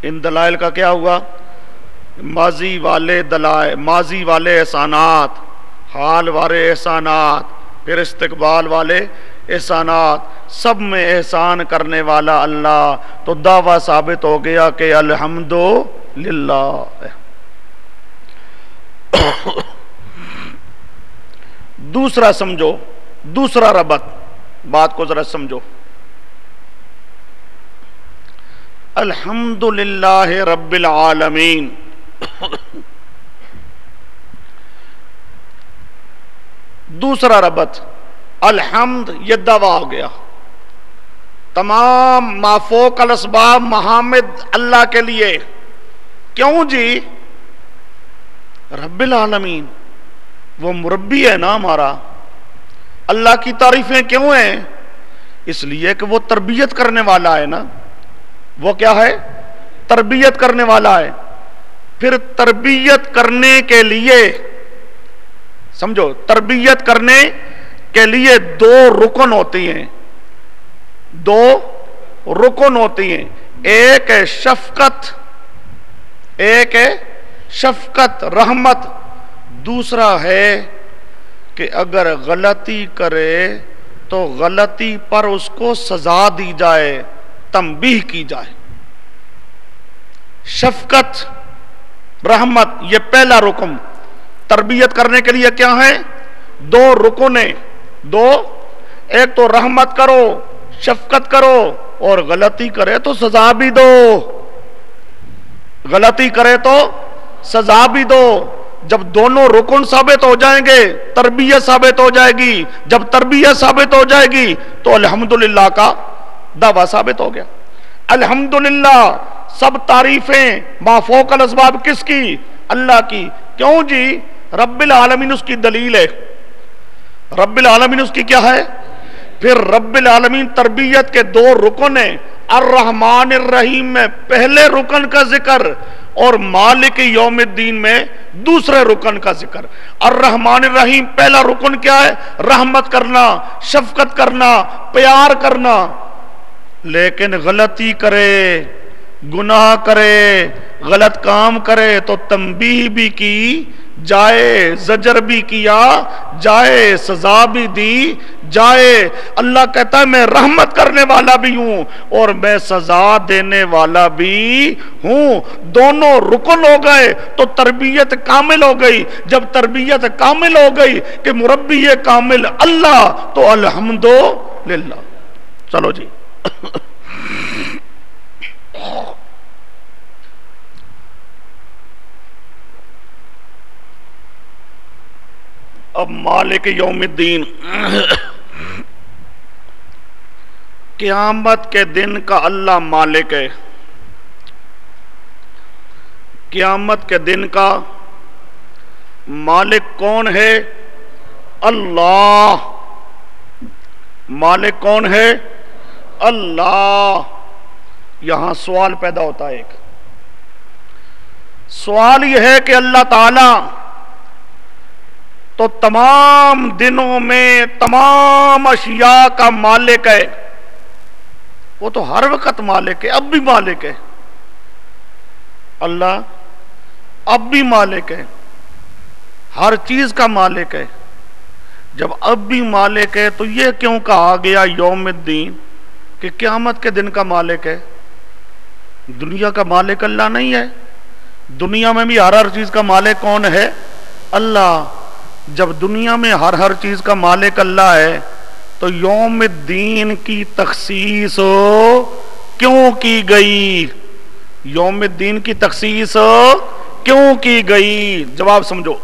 ان دلائل کا کیا ہوا؟ ماضی والے دلائل، ماضی والے احسانات، حال والے احسانات، پھر استقبال والے احسانات، سب میں احسان کرنے والا اللہ. تو دعویٰ ثابت ہو گیا کہ الحمدللہ. دوسرا سمجھو، دوسرا ربط، بات کو ذرا سمجھو. الحمدللہ رب العالمین، دوسرا ربط الحمد، یہ دعویٰ ہو گیا. تمام ما فوق الاسباب محامد اللہ کے لیے. کیوں جی؟ رب العالمین، وہ مربی ہے نا ہمارا. اللہ کی تعریفیں کیوں ہیں؟ اس لیے کہ وہ تربیت کرنے والا ہے نا. وہ کیا ہے؟ تربیت کرنے والا ہے. پھر تربیت کرنے کے لیے سمجھو، تربیت کرنے کے لیے دو رکن ہوتی ہیں، دو رکن ہوتی ہیں. ایک ہے شفقت، ایک ہے شفقت رحمت. دوسرا ہے کہ اگر غلطی کرے تو غلطی پر اس کو سزا دی جائے، تنبیہ کی جائے. شفقت رحمت، یہ پہلا رکن. تربیت کرنے کے لیے کیا ہے؟ دو رکن، دو. ایک تو رحمت کرو، شفقت کرو، اور غلطی کرے تو سزا بھی دو. غلطی کرے تو سزا بھی دو. جب دونوں رکن ثابت ہو جائیں گے تربیت ثابت ہو جائے گی. جب تربیت ثابت ہو جائے گی تو الحمدللہ کا دعویٰ ثابت ہو گیا. الحمدللہ، سب تعریفیں ما فوق الاسباب کس کی؟ اللہ کی. کیوں جی؟ رب العالمین اس کی دلیل ہے. رب العالمین اس کی کیا ہے؟ پھر رب العالمین تربیت کے دو رکن ہیں. الرحمن الرحیم میں پہلے رکن کا ذکر اور مالک یوم الدین میں دوسرے رکن کا ذکر. الرحمن الرحیم پہلا رکن کیا ہے؟ رحمت کرنا، شفقت کرنا، پیار کرنا. لیکن غلطی کرے، گناہ کرے، غلط کام کرے تو تنبیہ بھی کی جائے، زجر بھی کیا جائے، سزا بھی دی جائے. اللہ کہتا ہے میں رحمت کرنے والا بھی ہوں اور میں سزا دینے والا بھی ہوں. دونوں رکن ہو گئے تو تربیت کامل ہو گئی. جب تربیت کامل ہو گئی کہ مربی کامل اللہ، تو الحمدللہ. چلو جی. اب مالک یوم الدین، قیامت کے دن کا اللہ مالک ہے. قیامت کے دن کا مالک کون ہے؟ اللہ. مالک کون ہے؟ اللہ. یہاں سوال پیدا ہوتا ہے. ایک سوال یہ ہے کہ اللہ تعالی تو تمام دنوں میں تمام اشیاء کا مالک ہے. وہ تو ہر وقت مالک ہے، اب بھی مالک ہے. اللہ اب بھی مالک ہے، ہر چیز کا مالک ہے. جب اب بھی مالک ہے تو یہ کیوں کہا گیا یوم الدین کہ قیامت کے دن کا مالک ہے؟ دنیا کا مالک اللہ نہیں ہے؟ دنیا میں بھی ہر چیز کا مالک کون ہے؟ اللہ. جب دنیا میں ہر چیز کا مالک اللہ ہے تو یوم الدین کی تخصیص کیوں کی گئی؟ یوم الدین کی تخصیص کیوں کی گئی؟ جواب سمجھو.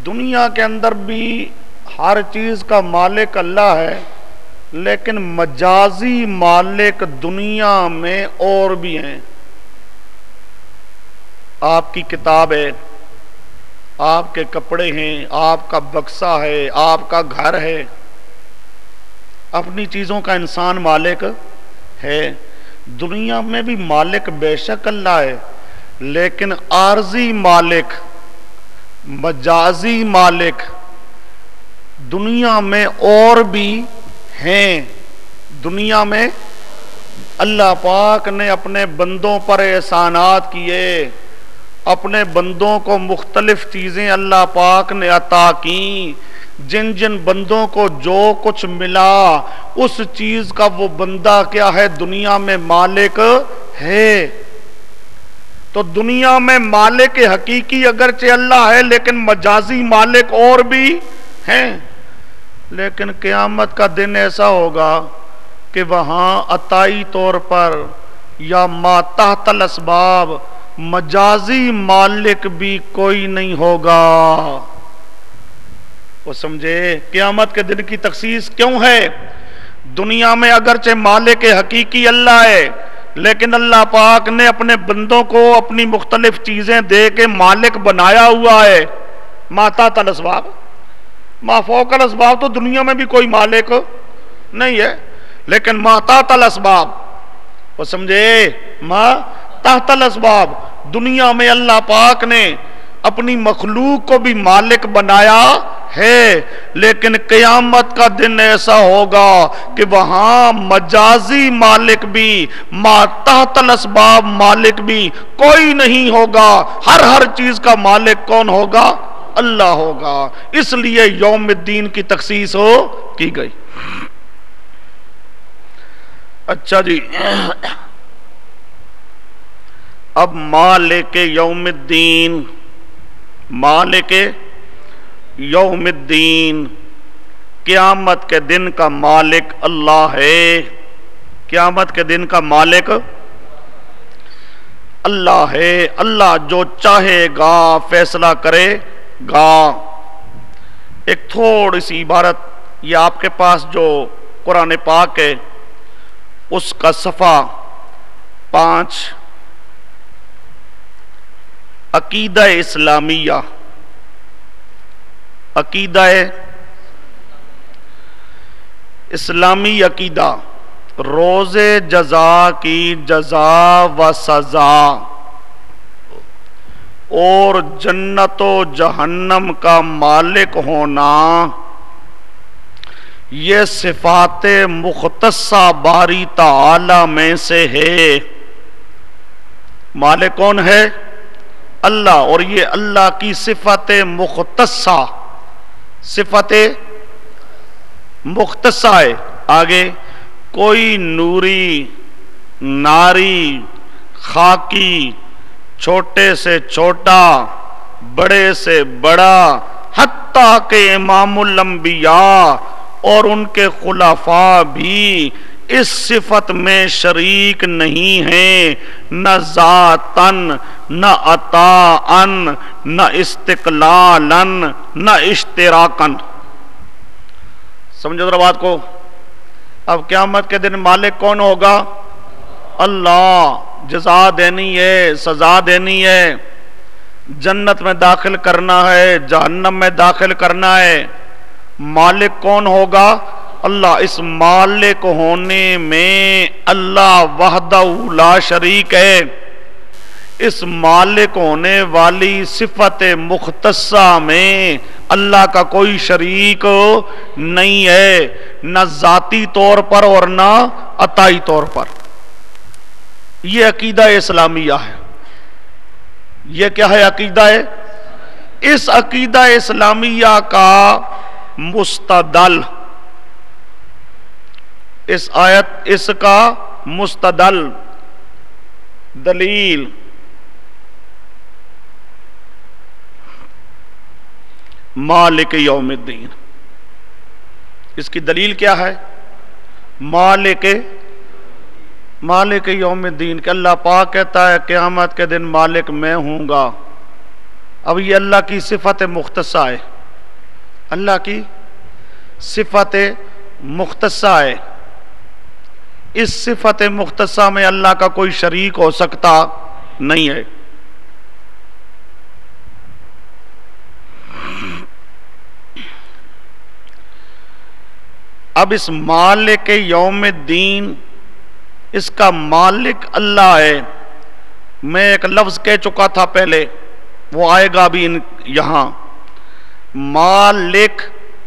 دنیا کے اندر بھی ہر چیز کا مالک اللہ ہے، لیکن مجازی مالک دنیا میں اور بھی ہیں. آپ کی کتاب ہے، آپ کے کپڑے ہیں، آپ کا بکسا ہے، آپ کا گھر ہے. اپنی چیزوں کا انسان مالک ہے. دنیا میں بھی مالک بے شک اللہ ہے، لیکن عارضی مالک، مجازی مالک دنیا میں اور بھی ہیں. دنیا میں اللہ پاک نے اپنے بندوں پر احسانات کیے، اپنے بندوں کو مختلف چیزیں اللہ پاک نے عطا کی، جن جن بندوں کو جو کچھ ملا اس چیز کا وہ بندہ کیا ہے؟ دنیا میں مالک ہے۔ تو دنیا میں مالک حقیقی اگرچہ اللہ ہے، لیکن مجازی مالک اور بھی ہیں۔ لیکن قیامت کا دن ایسا ہوگا کہ وہاں عطائی طور پر یا ما تحت الاسباب مجازی مالک بھی کوئی نہیں ہوگا۔ وہ سمجھے قیامت کے دن کی تخصیص کیوں ہے؟ دنیا میں اگرچہ مالک حقیقی اللہ ہے، لیکن اللہ پاک نے اپنے بندوں کو اپنی مختلف چیزیں دے کے مالک بنایا ہوا ہے۔ ما تحت الاسباب، ما فوق الاسباب تو دنیا میں بھی کوئی مالک نہیں ہے، لیکن ما تحت الاسباب، وہ سمجھے ما تحت الاسباب، دنیا میں اللہ پاک نے اپنی مخلوق کو بھی مالک بنایا ہے۔ لیکن قیامت کا دن ایسا ہوگا کہ وہاں مجازی مالک بھی، ما تحت الاسباب مالک بھی کوئی نہیں ہوگا۔ ہر چیز کا مالک کون ہوگا؟ اللہ ہوگا۔ اس لیے یوم الدین کی تخصیص کی گئی۔ اچھا جی، اب مالک یوم الدین، مالک یوم الدین، قیامت کے دن کا مالک اللہ ہے۔ قیامت کے دن کا مالک اللہ ہے۔ اللہ جو چاہے گا فیصلہ کرے گا۔ ایک تھوڑی سی عبارت، یہ آپ کے پاس جو قرآن پاک ہے اس کا صفحہ 5 عقیدہ اسلامیہ، عقیدہ اسلامی عقیدہ، روز جزا کی جزا و سزا اور جنت و جہنم کا مالک ہونا، یہ صفات مختصہ باری تعالی میں سے ہے۔ مالک کون ہے؟ اللہ، اور یہ اللہ کی صفت مختصہ، صفت مختصہ ہے۔ آگے کوئی نوری، ناری، خاکی، چھوٹے سے چھوٹا، بڑے سے بڑا، حتیٰ کہ امام الانبیاء اور ان کے خلفاء بھی اس صفت میں شریک نہیں ہیں، نہ ذاتاً، نہ عطاءً، نہ استقلالاً، نہ اشتراکاً۔ سمجھو ذرا بات کو۔ اب قیامت کے دن مالک کون ہوگا؟ اللہ۔ جزا دینی ہے، سزا دینی ہے، جنت میں داخل کرنا ہے، جہنم میں داخل کرنا ہے۔ مالک کون ہوگا؟ اللہ۔ اس مالک ہونے میں اللہ وحدہ لا شریک ہے۔ اس مالک ہونے والی صفت مختصہ میں اللہ کا کوئی شریک نہیں ہے، نہ ذاتی طور پر اور نہ عطائی طور پر۔ یہ عقیدہ اسلامیہ ہے۔ یہ کیا ہے؟ عقیدہ ہے۔ اس عقیدہ اسلامیہ کا مستدل، اس آیت، اس کا مستدل دلیل مالک یوم الدین۔ اس کی دلیل کیا ہے؟ مالک یوم الدین، کہ اللہ پاک کہتا ہے قیامت کے دن مالک میں ہوں گا۔ اب یہ اللہ کی صفت مختصہ ہے، اللہ کی صفت مختصہ ہے۔ اس صفت مختصہ میں اللہ کا کوئی شریک ہو سکتا نہیں ہے۔ اب اس مالک یوم الدین، اس کا مالک اللہ ہے۔ میں ایک لفظ کہہ چکا تھا پہلے، وہ آئے گا بھی یہاں۔ مالک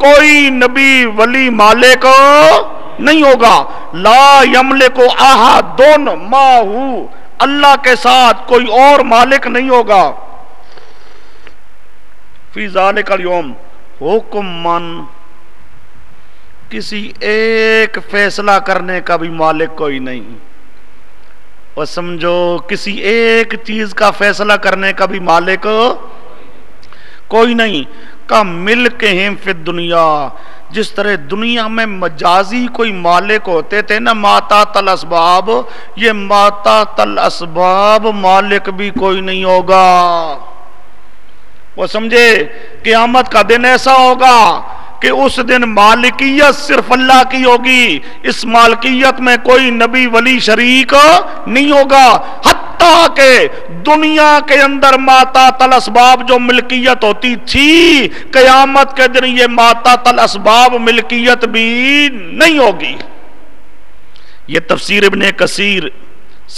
کوئی نبی ولی مالک نہیں ہوگا. لا یملک احد معہ، اللہ کے ساتھ کوئی اور مالک نہیں ہوگا. فی ذالک الیوم حکم من، کسی ایک فیصلہ کرنے کا بھی مالک کوئی نہیں. اور سمجھو کسی ایک چیز کا فیصلہ کرنے کا بھی مالک کوئی نہیں. کا ملکہم فی الدنیا، جس طرح دنیا میں مجازی کوئی مالک ہوتے تھے نا، ماتا تل اسباب، یہ ماتا تل اسباب مالک بھی کوئی نہیں ہوگا. وہ سمجھے قیامت کا دن ایسا ہوگا کہ اس دن مالکیت صرف اللہ کی ہوگی. اس مالکیت میں کوئی نبی ولی شریک نہیں ہوگا. حتیٰ کہ دنیا کے اندر ماتا تل اسباب جو ملکیت ہوتی تھی، قیامت کے دن یہ ماتا تل اسباب ملکیت بھی نہیں ہوگی. یہ تفسیر ابن کثیر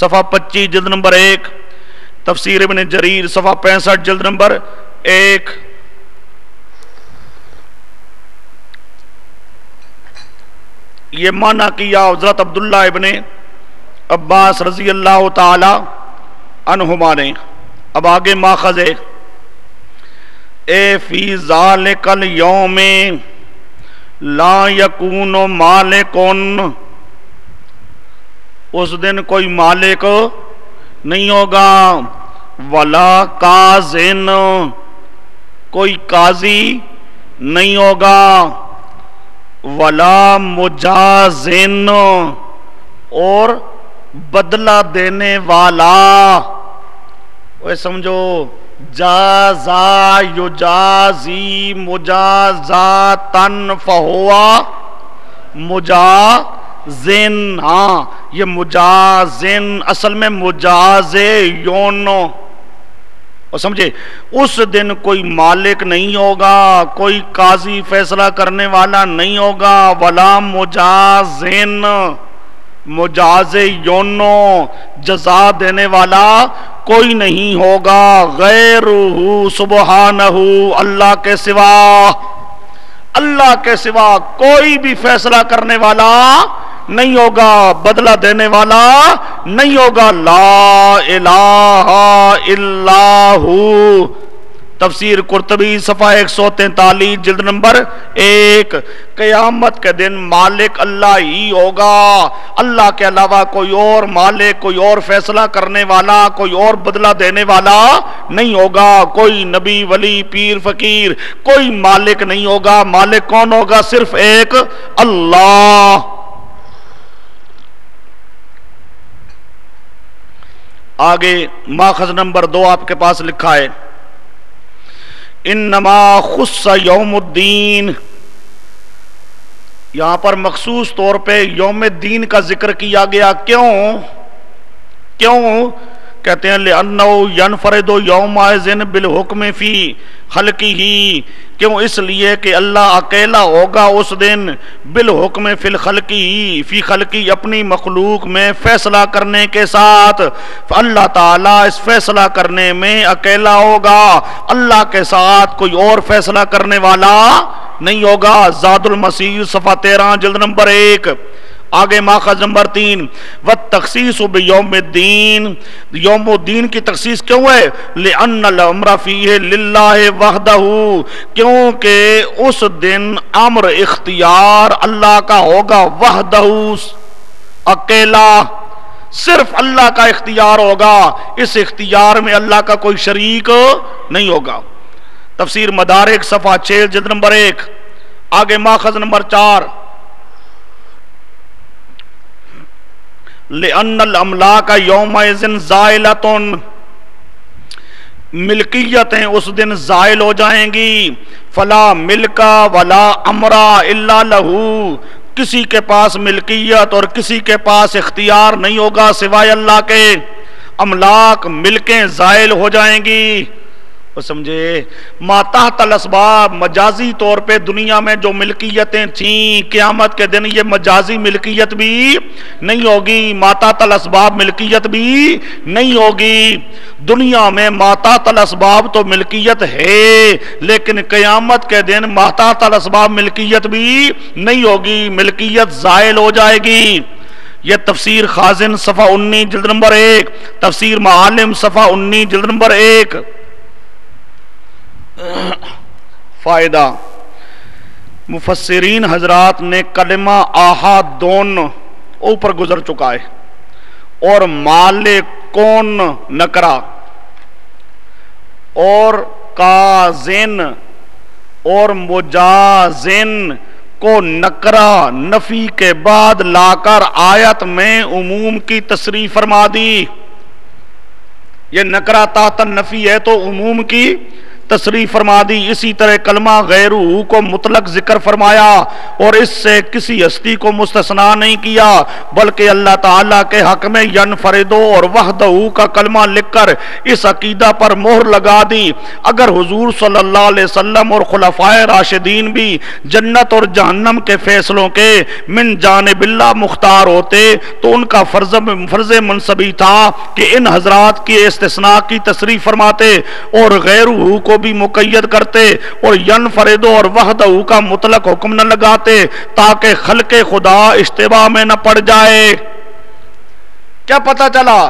صفحہ 25 جلد نمبر 1، تفسیر ابن جریر صفحہ 65 جلد نمبر 1. یہ معنی کیا حضرت عبداللہ ابن عباس رضی اللہ تعالی عنہما نے. اب آگے ماخذ ہے، اے فی ذالک الیوم لا یکون مالکن، اس دن کوئی مالک نہیں ہوگا. ولا قاضٍ، کوئی قاضی نہیں ہوگا. ولا مجازن، اور بدلہ دینے والا. وہ سمجھو جازا یجازی مجازاتن فہوا مجازن. ہاں یہ مجازن اصل میں مجازیون. اور سمجھے اس دن کوئی مالک نہیں ہوگا، کوئی قاضی فیصلہ کرنے والا نہیں ہوگا. ولا مجازن، مجازیون جزا دینے والا کوئی نہیں ہوگا. غیرہ سبحانہ، اللہ کے سوا، اللہ کے سوا کوئی بھی فیصلہ کرنے والا نہیں ہوگا، بدلہ دینے والا نہیں ہوگا. لا الہ الا ہو، تفسیر قرطبی صفحہ 143 جلد نمبر 1. قیامت کے دن مالک اللہ ہی ہوگا، اللہ کے علاوہ کوئی اور مالک، کوئی اور فیصلہ کرنے والا، کوئی اور بدلہ دینے والا نہیں ہوگا. کوئی نبی ولی پیر فقیر کوئی مالک نہیں ہوگا. مالک کون ہوگا؟ صرف ایک اللہ. آگے ماخذ نمبر 2 آپ کے پاس لکھا ہے، انما خص یوم الدین. یہاں پر مخصوص طور پہ یوم الدین کا ذکر کیا گیا. کیوں کہتے ہیں لِأَنَّهُ يَنْفَرِدُ يَوْمَئِذٍ بِالْحُكْمِ فِي خَلْقِهِ، کیوں اس لیے کہ اللہ اکیلا ہوگا اس دن بالحکم فی الخلقی، فی خلقی اپنی مخلوق میں فیصلہ کرنے کے ساتھ. اللہ تعالیٰ اس فیصلہ کرنے میں اکیلا ہوگا، اللہ کے ساتھ کوئی اور فیصلہ کرنے والا نہیں ہوگا. زاد المسیر صفحہ 13 جلد نمبر 1. آگے ماخذ نمبر 3، وَالتَّخْصِيصُ بِيَوْمِ الدِّينِ، یوم الدین کی تخصیص کیوں ہے؟ لِأَنَّ الْأَمْرَ فِيهِ لِلَّهِ وَحْدَهُ، کیونکہ اس دن امر اختیار اللہ کا ہوگا. وحدہ، اکیلا، صرف اللہ کا اختیار ہوگا. اس اختیار میں اللہ کا کوئی شریک نہیں ہوگا. تفسیر مدارک صفحہ 6 جلد نمبر 1. آگے ماخذ نمبر 4، لِأَنَّ الْأَمْلَاكَ يَوْمَئِذٍ زَائِلَةٌ، ملکیتیں اس دن زائل ہو جائیں گی. فَلَا مِلْكَ وَلَا أَمْرَ إِلَّا لَهُ، کسی کے پاس ملکیت اور کسی کے پاس اختیار نہیں ہوگا سوائے اللہ کے. املاک ملکیں زائل ہو جائیں گی، وہ سمجھے؟ ما تحت الاسباب، مجازی طور پہ دنیا میں جو ملکیتیں تھیں قیامت کے دن یہ مجازی ملکیت بھی نہیں ہوگی، ما تحت الاسباب ملکیت بھی نہیں ہوگی۔ دنیا میں ما تحت الاسباب تو ملکیت ہے، لیکن قیامت کے دن ما تحت الاسباب ملکیت بھی نہیں ہوگی، ملکیت زائل ہو جائے گی۔ یہ تفسیر خازن صفحہ 19 جلد نمبر 1، تفسیر معالم صفحہ 19 جلد نمبر 1۔ فائدہ، مفسرین حضرات نے کلمہ آحاد دون اوپر گزر چکا ہے، اور مالکون نکرا اور کازن اور مجازن کو نکرا نفی کے بعد لا کر آیت میں عموم کی تصریح فرما دی۔ یہ نکرا تحت النفی ہے تو عموم کی تصریح فرما دی۔ اسی طرح کلمہ غیرہ کو مطلق ذکر فرمایا اور اس سے کسی ہستی کو مستثنا نہیں کیا، بلکہ اللہ تعالیٰ کے حق میں ینفردو اور وحدہ کا کلمہ لکھ کر اس عقیدہ پر مہر لگا دی۔ اگر حضور صلی اللہ علیہ وسلم اور خلفائے راشدین بھی جنت اور جہنم کے فیصلوں کے من جانب اللہ مختار ہوتے تو ان کا فرض منصبی تھا کہ ان حضرات کی استثناء کی تصریح فرماتے اور غیرہ کو بھی مقید کرتے اور ینفردو اور وحدہ کا مطلق حکم نہ لگاتے تاکہ خلق خدا اشتباہ میں نہ پڑ جائے۔ کیا پتہ چلا؟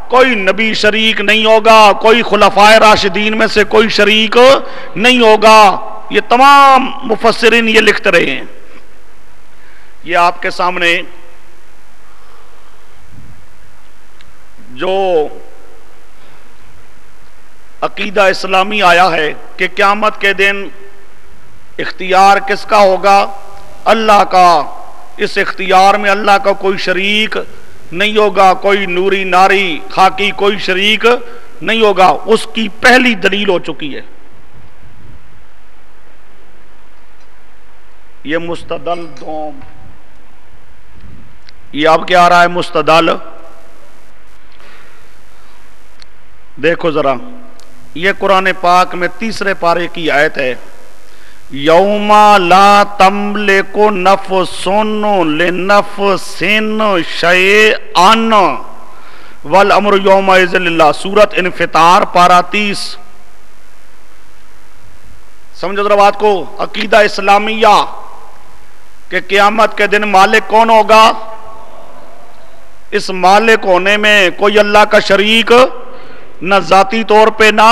کوئی نبی شریک نہیں ہوگا، کوئی خلفائے راشدین میں سے کوئی شریک نہیں ہوگا۔ یہ تمام مفسرین یہ لکھتے رہے ہیں۔ یہ آپ کے سامنے جو عقیدہ اسلامی آیا ہے کہ قیامت کے دن اختیار کس کا ہوگا؟ اللہ کا۔ اس اختیار میں اللہ کا کوئی شریک نہیں ہوگا، کوئی نوری ناری خاکی کوئی شریک نہیں ہوگا۔ اس کی پہلی دلیل ہو چکی ہے۔ یہ مستدل دوم، یہ اب کیا آ رہا ہے؟ مستدل۔ دیکھو ذرا، یہ قرآن پاک میں تیسرے پارے کی آیت ہے، یوم لا تملک نفس لنفس شیئا والامر یومئذ للہ، سورۃ انفطار پارہ 30۔ سمجھو ذرا بات کو، عقیدہ اسلامیہ کہ قیامت کے دن مالک کون ہوگا؟ اس مالک ہونے میں کوئی اللہ کا شریک نہ ذاتی طور پہ نہ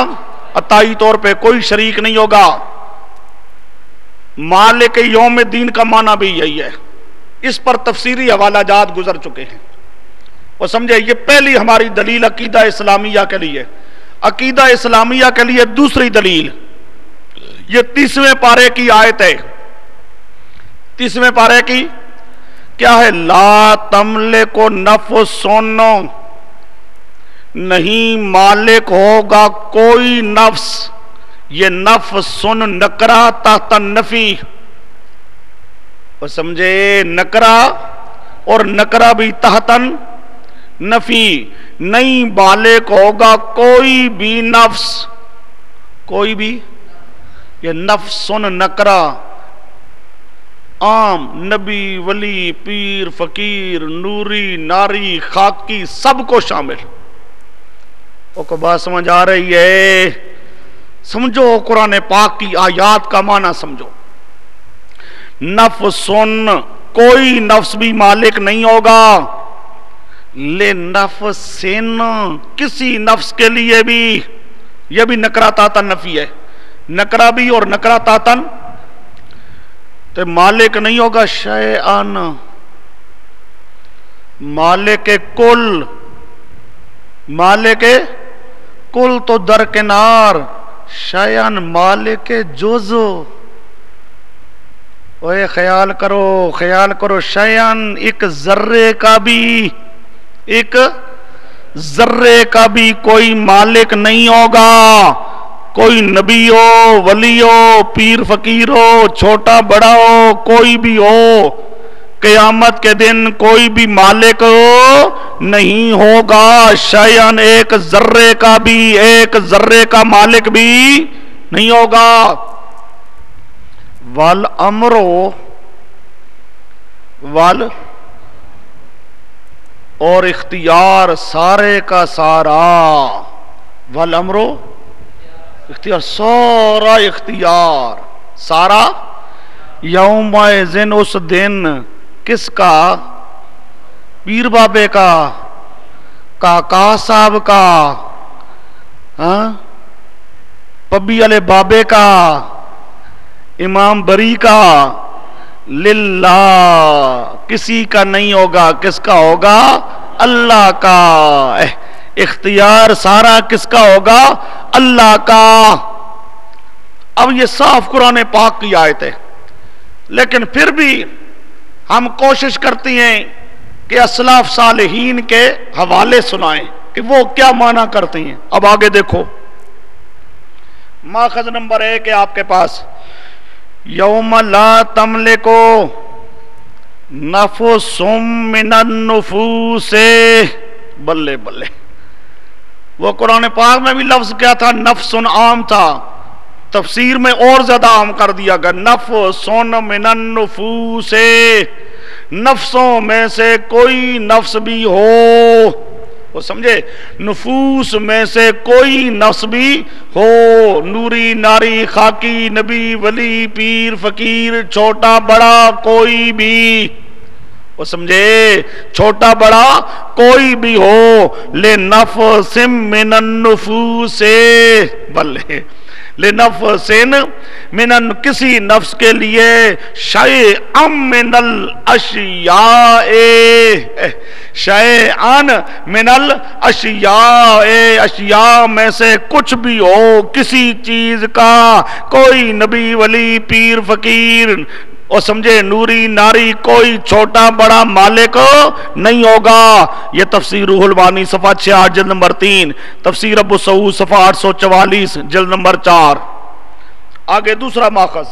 عطائی طور پہ کوئی شریک نہیں ہوگا۔ مالک یوم الدین کا معنی بھی یہی ہے۔ اس پر تفسیری حوالہ جات گزر چکے ہیں، اور سمجھے یہ پہلی ہماری دلیل عقیدہ اسلامیہ کے لیے۔ عقیدہ اسلامیہ کے لیے دوسری دلیل یہ 30ویں پارے کی آیت ہے۔ 30ویں پارے کی کیا ہے؟ لا تملک نفس، نہیں مالک ہوگا کوئی نفس۔ یہ نفس نکرا تحت النفی، اور سمجھے نکرا اور نکرا بھی تحت نفی، نہیں مالک ہوگا کوئی بھی نفس، کوئی بھی۔ یہ نفس نکرا عام نبی ولی پیر فقیر نوری ناری خاکی سب کو شامل۔ کو بات سمجھ آ رہی ہے؟ سمجھو قرآن پاک کی آیات کا معنی سمجھو۔ نفس، کوئی نفس بھی مالک نہیں ہوگا، لے نفس، کسی نفس کے لیے بھی۔ یہ بھی نکرا تحت نفی ہے، نکرا بھی اور نکرا تحت تو مالک نہیں ہوگا شیئان، مالک کل، مالک کل تو درکنار، شیئان مالک جزو۔ اوے خیال کرو شیئان ایک ذرے کا بھی، ایک ذرے کا بھی کوئی مالک نہیں ہوگا۔ کوئی نبی ہو، ولی ہو، پیر فقیر ہو، چھوٹا بڑا ہو، کوئی بھی ہو، قیامت کے دن کوئی بھی مالک نہیں ہوگا، شیئن ایک ذرے کا بھی، ایک ذرے کا مالک بھی نہیں ہوگا۔ والامر اور اختیار سارے کا سارا، والامر اختیار، سارا اختیار سارا، یومئذ اس دن، کس کا؟ پیر بابے کا، کاکا صاحب کا، پبی والے بابے کا، امام بری کا، للہ کسی کا نہیں ہوگا، کس کا ہوگا؟ اللہ کا۔ اختیار سارا کس کا ہوگا؟ اللہ کا۔ اب یہ صاف قرآن پاک کی آیت ہے، لیکن پھر بھی ہم کوشش کرتی ہیں کہ اسلاف صالحین کے حوالے سنائیں کہ وہ کیا معنی کرتے ہیں۔ اب آگے دیکھو، ماخذ نمبر 1 ہے آپ کے پاس، یوم لا تملک نفس من النفوس، بلے بلے، وہ قرآن پاک میں بھی لفظ کیا تھا؟ نفس عام تھا، تفسیر میں اور زیادہ عام کر دیا گیا، نفس من النفوس، نفسوں میں سے کوئی نفس بھی ہو، وہ سمجھے، نفوس میں سے کوئی نفس بھی ہو، نوری ناری خاکی نبی ولی پیر فقیر چھوٹا بڑا کوئی بھی، وہ سمجھے، چھوٹا بڑا کوئی بھی ہو، لنفس من النفوس، بلے لنفس من، کسی نفس کے لیے، شیئا من الاشیاء، شیئا من الاشیاء، اشیاء میں سے کچھ بھی ہو، کسی چیز کا، کوئی نبی ولی پیر فقیر، اور سمجھے، نوری ناری، کوئی چھوٹا بڑا مالک نہیں ہوگا۔ یہ تفسیر روح المعانی صفحہ 68 جلد نمبر 3، تفسیر ابو سعود صفحہ 844 جلد نمبر 4۔ آگے دوسرا ماخذ،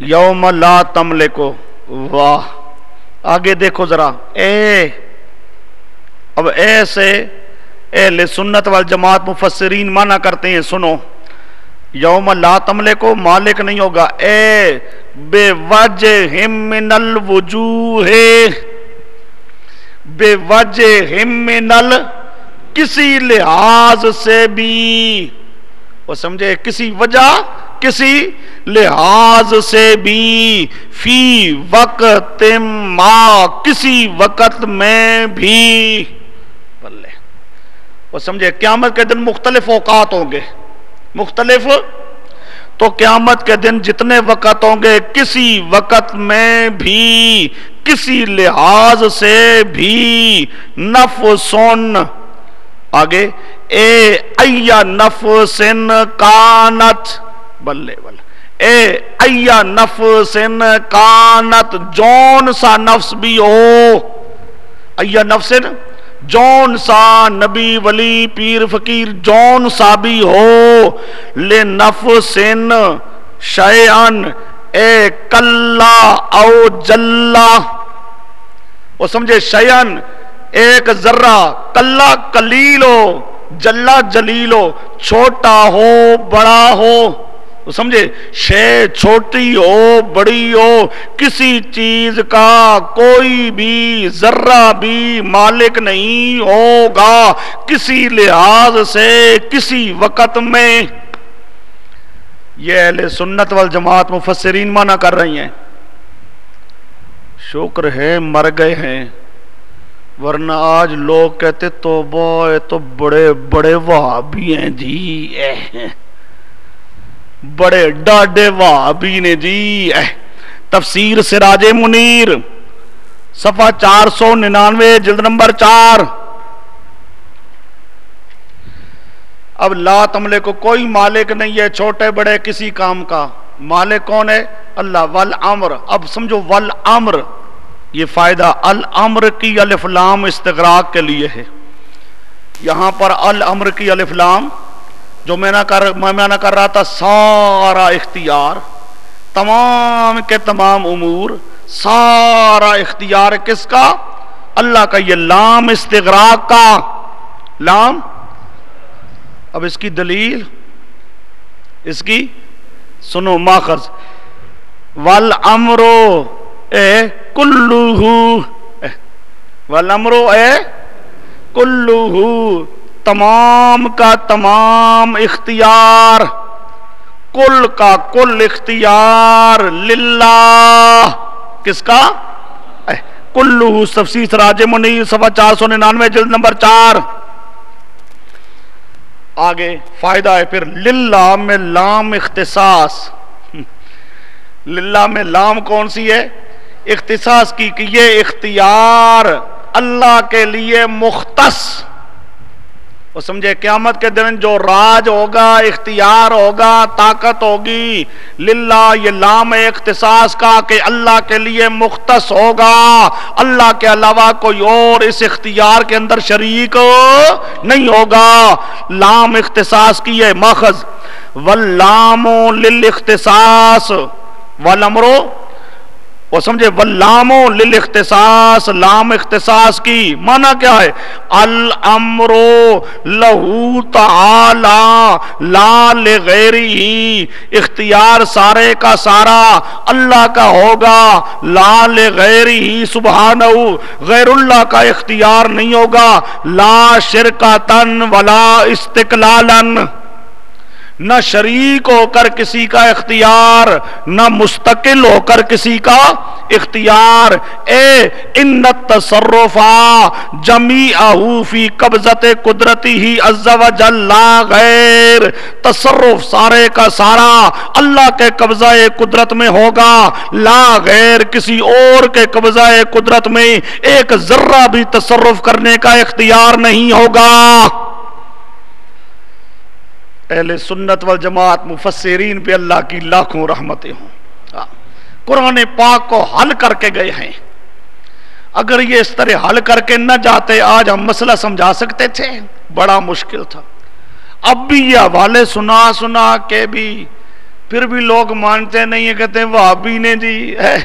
یوم لا تملک، واہ، آگے دیکھو ذرا، اب ایسے اہل سنت والجماعت مفسرین معنی کرتے ہیں، سنو، یوم لا تملک کو مالک نہیں ہوگا، بے وجہ من الوجوہ، بے وجہ من کسی لحاظ سے بھی، وہ سمجھے، کسی وجہ، کسی لحاظ سے بھی، فی وقت ما، کسی وقت میں بھی، بلے، وہ سمجھے، قیامت کے دن مختلف اوقات ہوں گے، مختلف، تو قیامت کے دن جتنے وقت ہوں گے، کسی وقت میں بھی، کسی لحاظ سے بھی، نفسن، آگے، ای نفس کانت، بلے بلے، ای نفس کانت، جون سا نفس بھی ہو، ای نفس، جون سا نبی ولی پیر فقیر، جون سا بھی ہو، لنفس شیئن، کلا او جلا، وہ سمجھے، شیئن ایک ذرہ، کلا قلیل ہو، جلا جلیل ہو، چھوٹا ہو بڑا ہو، وہ سمجھے، شے چھوٹی ہو بڑی ہو، کسی چیز کا کوئی بھی ذرہ بھی مالک نہیں ہوگا، کسی لحاظ سے، کسی وقت میں۔ یہ اہل سنت والجماعت مفسرین معنی کر رہی ہیں، شکر ہے مر گئے ہیں، ورنہ آج لوگ کہتے توبہ، یہ تو بڑے بڑے وہابی ہیں جی، بڑے ڈاڈے وہابی نے جی۔ تفسیر سراج منیر صفحہ 499 جلد نمبر 4، اب لا تملک کو کوئی مالک نہیں ہے چھوٹے بڑے کسی کام کا، مالک کون ہے؟ اللہ۔ والامر، اب سمجھو، والامر، یہ فائدہ الامر کی الف لام استغراق کے لیے ہے، یہاں پر الامر کی الف لام جو میں نہ کر رہا تھا، سارا اختیار، تمام کے تمام امور، سارا اختیار کس کا؟ اللہ کا. یہ لام استغراق کا لام. اب اس کی دلیل، اس کی سنو ماخذ. والامر کلہ، والامر کلہ، تمام کا تمام اختیار، کل کا کل اختیار للہ. کس کا؟ کلہ. تفسیر سراج منیر صفحہ 499 جلد نمبر 4. آگے فائدہ ہے پھر للہ میں لام اختصاص. للہ میں لام کون سی ہے؟ اختصاص کی، کہ یہ اختیار اللہ کے لیے مختص. وہ سمجھے قیامت کے دن جو راج ہوگا، اختیار ہوگا، طاقت ہوگی، للہ یہ لام اختصاص کا کہ اللہ کے لیے مختص ہوگا. اللہ کے علاوہ کوئی اور اس اختیار کے اندر شریک نہیں ہوگا. لام اختصاص کی ہے ماخذ. واللام للاختصاص والامر، وہ سمجھے واللام للاختصاص، لام اختصاص کی معنی کیا ہے؟ الامر لہو تعالی لا لغیرہ، اختیار سارے کا سارا اللہ کا ہوگا، لا لغیرہ سبحانہ، غیر اللہ کا اختیار نہیں ہوگا. لا شرکتن ولا استقلالن، نہ شریک ہو کر کسی کا اختیار، نہ مستقل ہو کر کسی کا اختیار. ان التصرف جمیعہ فی قبضۃ قدرتہ عز وجل لا غیر، تصرف سارے کا سارا اللہ کے قبضہ قدرت میں ہوگا، لا غیر، کسی اور کے قبضہ قدرت میں ایک ذرہ بھی تصرف کرنے کا اختیار نہیں ہوگا. اہل سنت والجماعت مفسرین پہ اللہ کی لاکھوں رحمتیں ہوں، قرآن پاک کو حل کر کے گئے ہیں. اگر یہ اس طرح حل کر کے نہ جاتے آج ہم مسئلہ سمجھا سکتے تھے؟ بڑا مشکل تھا. اب بھی یہ حوالے سنا کے بھی پھر بھی لوگ مانتے نہیں ہیں، کہتے ہیں وہابی نے جی ہے.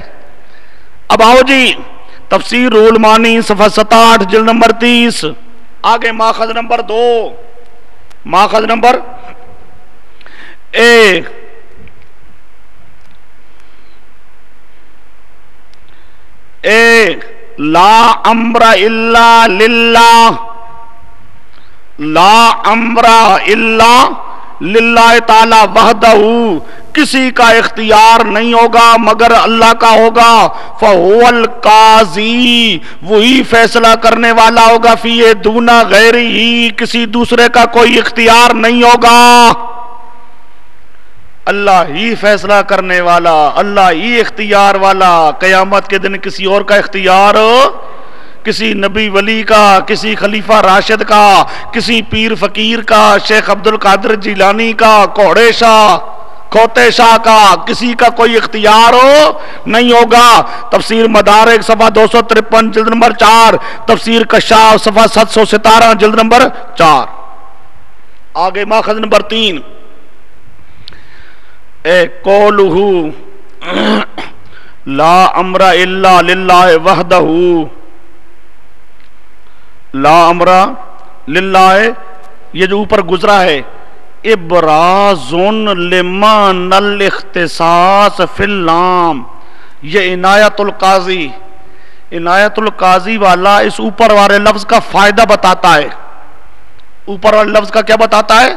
اب آؤ جی تفسیر روح المعانی صفحہ 67 جلد نمبر 30. آگے ماخذ نمبر 2، ماخذ نمبر لا امر الا للہ، لا امر الا للہ تعالی وحدہ، کسی کا اختیار نہیں ہوگا مگر اللہ کا ہوگا. فہو القاضی، وہی فیصلہ کرنے والا ہوگا. فی دون غیرہ، کسی دوسرے کا کوئی اختیار نہیں ہوگا. اللہ ہی فیصلہ کرنے والا، اللہ ہی اختیار والا. قیامت کے دن کسی اور کا اختیار، کسی نبی ولی کا، کسی خلیفہ راشد کا، کسی پیر فقیر کا، شیخ عبد القادر جیلانی کا، کوڑے شاہ، کھوتے شاہ کا، کسی کا کوئی اختیار نہیں ہوگا. تفسیر مدارک صفحہ 253 جلد نمبر 4، تفسیر کشاف صفحہ 717 جلد نمبر 4. آگے ماخذ نمبر 3، قولہ لا امر الا للہ وحدہ، لا امر للہ، یہ جو اوپر گزرا ہے ابراز لمن الاختصاص فی اللام، یہ عنایت القاضی، عنایت القاضی والا اس اوپر والے لفظ کا فائدہ بتاتا ہے. اوپر والے لفظ کا کیا بتاتا ہے؟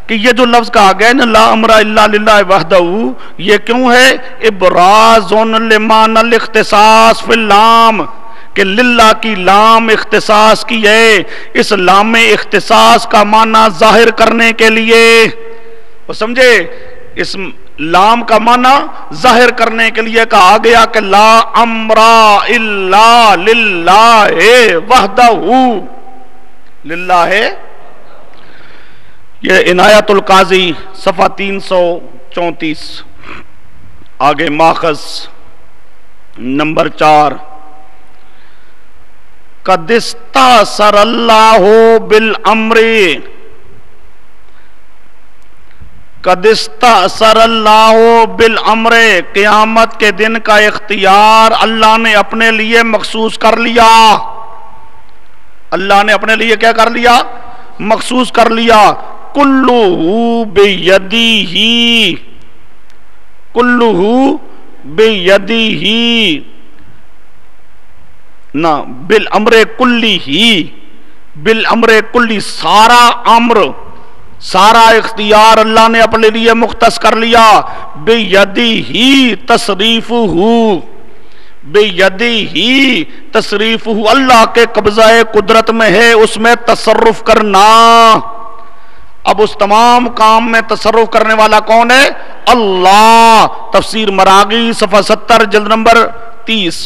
کہ یہ جو لفظ کہا گیا نا لا امر الا للہ وحدہ، یہ کیوں ہے؟ ابراز لمن الاختصاص فی اللام، کہ للہ کی لام اختصاص کی ہے، اس لام اختصاص کا معنی ظاہر کرنے کے لیے. وہ سمجھے؟ اس لام کا معنی ظاہر کرنے کے لیے کہا گیا کہ لا امر الا للہ وحدہ، للہ ہے. یہ عنایت القاضی صفحہ 334. آگے ماخذ نمبر 4، قد استاثر اللہ بالامر، قد استأثر اللہ بالامر، قیامت کے دن کا اختیار اللہ نے اپنے لیے مخصوص کر لیا. اللہ نے اپنے لیے کیا کر لیا؟ مخصوص کر لیا. کلہ بیدیہ، کلہ بیدیہ، نہ بالامر کلی ہی، بالامر کلی، سارا امر، سارا اختیار اللہ نے اپنے لیے مختص کر لیا. بیدیہ تصریفہ، بیدیہ تصریفہ، اللہ کے قبضہ قدرت میں ہے اس میں تصرف کرنا. اب اس تمام کام میں تصرف کرنے والا کون ہے؟ اللہ. تفسیر مراغی صفحہ 70 جلد نمبر 30.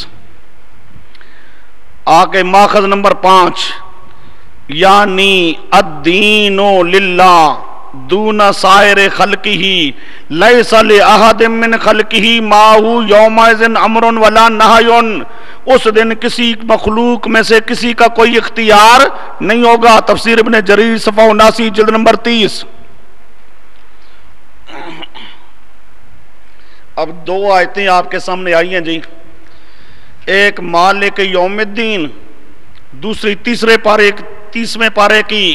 آگے ماخذ نمبر 5، یعنی الدین للہ دون سائر خلقہ لیس لأحد من خلقہ ما هو یومئذ امر ولا نہی. اس دن کسی مخلوق میں سے کسی کا کوئی اختیار نہیں ہوگا. تفسیر ابن جریر صفحہ 79 جلد نمبر 30. اب دو آیتیں آپ کے سامنے آئی ہیں جی، ایک مالک یوم الدین، دوسری تیسرے پارے 30ویں پارے کی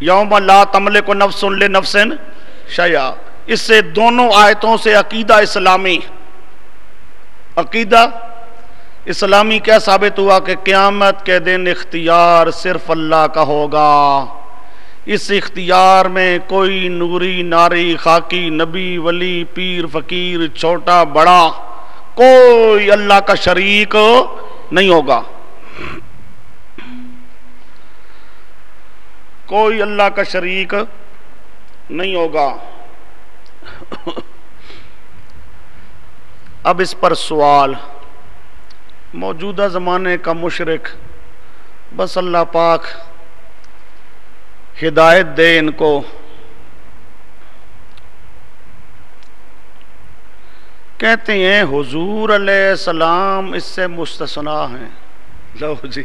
یوم لا تملک نفس لنفس شیئا. اس سے دونوں آیتوں سے عقیدہ اسلامی، عقیدہ اسلامی کیا ثابت ہوا کہ قیامت کے دن اختیار صرف اللہ کا ہوگا. اس اختیار میں کوئی نوری ناری خاکی نبی ولی پیر فقیر چھوٹا بڑا کوئی اللہ کا شریک نہیں ہوگا، کوئی اللہ کا شریک نہیں ہوگا. اب اس پر سوال، موجودہ زمانے کا مشرک، بس اللہ پاک ہدایت دے ان کو، کہتے ہیں حضور علیہ السلام اس سے مستثنا ہیں. لو جی،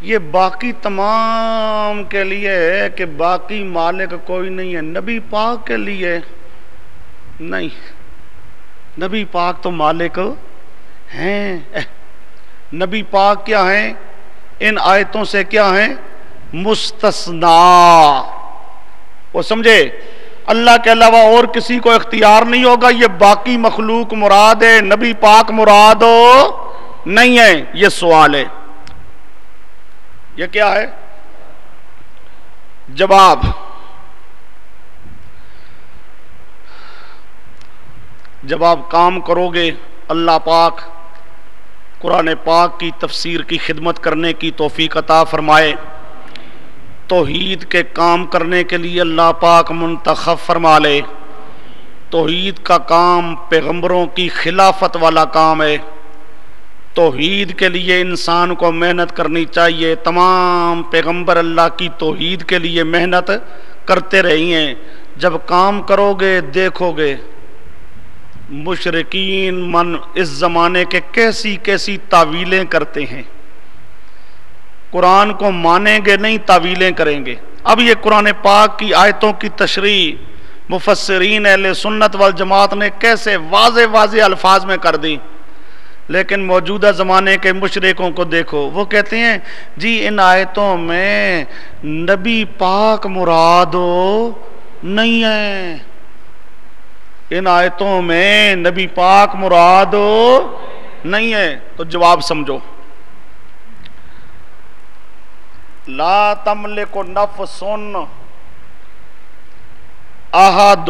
یہ باقی تمام کے لیے ہے کہ باقی مالک کوئی نہیں ہے، نبی پاک کے لیے نہیں. نبی پاک تو مالک ہیں. نبی پاک کیا ہیں؟ ان آیتوں سے کیا ہیں؟ مستثنا. وہ سمجھے؟ اللہ کے علاوہ اور کسی کو اختیار نہیں ہوگا. یہ باقی مخلوق مراد ہے، نبی پاک مراد نہیں ہے. یہ سوال ہے. یہ کیا ہے؟ جواب، جب آپ کام کرو گے اللہ پاک قرآن پاک کی تفسیر کی خدمت کرنے کی توفیق عطا فرمائے. توحید کے کام کرنے کے لیے اللہ پاک منتخب فرما لے. توحید کا کام پیغمبروں کی خلافت والا کام ہے. توحید کے لیے انسان کو محنت کرنی چاہیے. تمام پیغمبر اللہ کی توحید کے لیے محنت کرتے رہی ہیں. جب کام کرو گے دیکھو گے مشرکین من اس زمانے کے کیسی کیسی تعویلیں کرتے ہیں. قرآن کو مانیں گے نہیں، تعویلیں کریں گے. اب یہ قرآن پاک کی آیتوں کی تشریح مفسرین اہل سنت والجماعت نے کیسے واضح واضح الفاظ میں کر دی. لیکن موجودہ زمانے کے مشرکوں کو دیکھو، وہ کہتے ہیں جی ان آیتوں میں نبی پاک مراد نہیں ہے، ان آیتوں میں نبی پاک مراد نہیں ہے. تو جواب سمجھو، لا تملک نفس احد،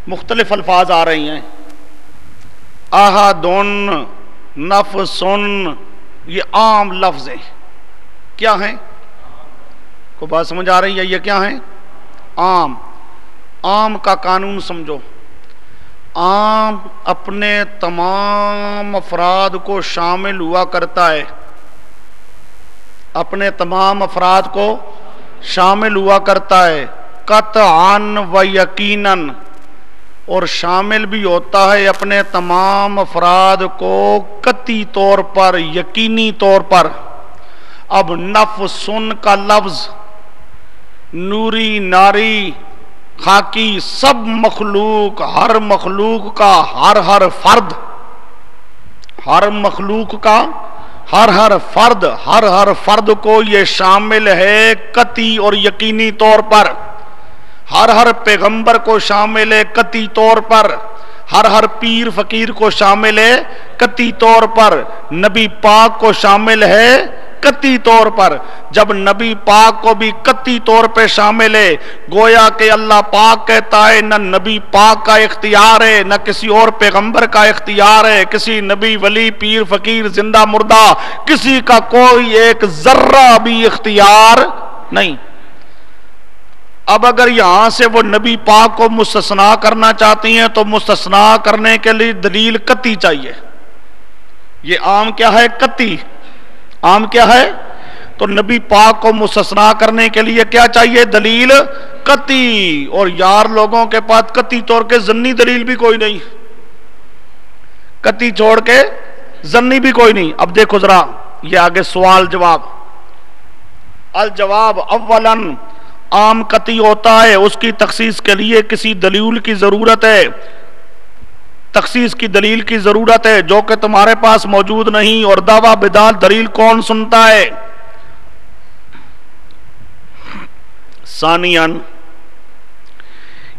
مختلف الفاظ آ رہی ہیں. احد، نفس، یہ عام لفظ ہیں. کیا ہیں؟ کو بات سمجھ آ رہی ہے؟ یہ کیا ہیں؟ عام. عام کا قانون سمجھو. عام اپنے تمام افراد کو شامل ہوا کرتا ہے، اپنے تمام افراد کو شامل ہوا کرتا ہے قطعاً و یقیناً، اور شامل بھی ہوتا ہے اپنے تمام افراد کو قطعی طور پر، یقینی طور پر. اب نفسن کا لفظ نوری ناری خاکی سب مخلوق، ہر مخلوق کا ہر فرد، ہر مخلوق کا ہر فرد کو یہ شامل ہے قطعی اور یقینی طور پر، ہر پیغمبر کو شامل ہے قطعی طور پر، ہر پیر فقیر کو شامل ہے قطعی طور پر، نبی پاک کو شامل ہے قطعی طور پر۔ جب نبی پاک کو بھی قطعی طور پہ شامل ہے، گویا کہ اللہ پاک کہتا ہے نہ نبی پاک کا اختیار ہے، نہ کسی اور پیغمبر کا اختیار ہے، کسی نبی ولی پیر فقیر زندہ مردہ کسی کا کوئی ایک ذرہ بھی اختیار نہیں۔ اب اگر یہاں سے وہ نبی پاک کو مستثنا کرنا چاہتی ہیں تو مستثنا کرنے کے لیے دلیل قطعی چاہیے۔ یہ عام کیا ہے؟ قطعی۔ عام کیا ہے؟ تو نبی پاک کو مستثنا کرنے کے لیے کیا چاہیے؟ دلیل قطعی۔ اور یار لوگوں کے پاس قطعی طور کے ظنی دلیل بھی کوئی نہیں، قطعی چھوڑ کے ظنی بھی کوئی نہیں۔ اب دیکھو ذرا یہ آگے سوال جواب۔ الجواب اولاً عام قطعی ہوتا ہے، اس کی تخصیص کے لیے کسی دلیل کی ضرورت ہے، تخصیص کی دلیل کی ضرورت ہے جو کہ تمہارے پاس موجود نہیں، اور دعویٰ بدعت دلیل کون سنتا ہے؟ ثانیاً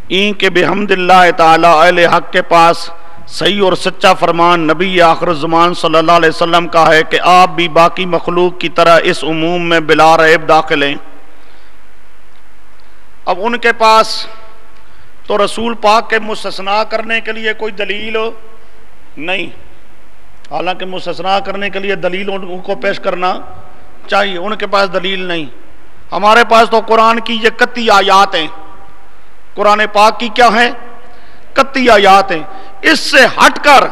این کے بحمد اللہ تعالی اہل حق کے پاس صحیح اور سچا فرمان نبی آخر الزمان صلی اللہ علیہ وسلم کا ہے کہ آپ بھی باقی مخلوق کی طرح اس عموم میں بلا ریب داخل ہیں۔ اب ان کے پاس تو رسول پاک کے مستثنا کرنے کے لیے کوئی دلیل نہیں، حالانکہ مستثنا کرنے کے لیے دلیل ان کو پیش کرنا چاہیے، ان کے پاس دلیل نہیں۔ ہمارے پاس تو قرآن کی یہ قطعی آیات ہیں، قرآن پاک کی کیا ہیں؟ قطعی آیات ہیں۔ اس سے ہٹ کر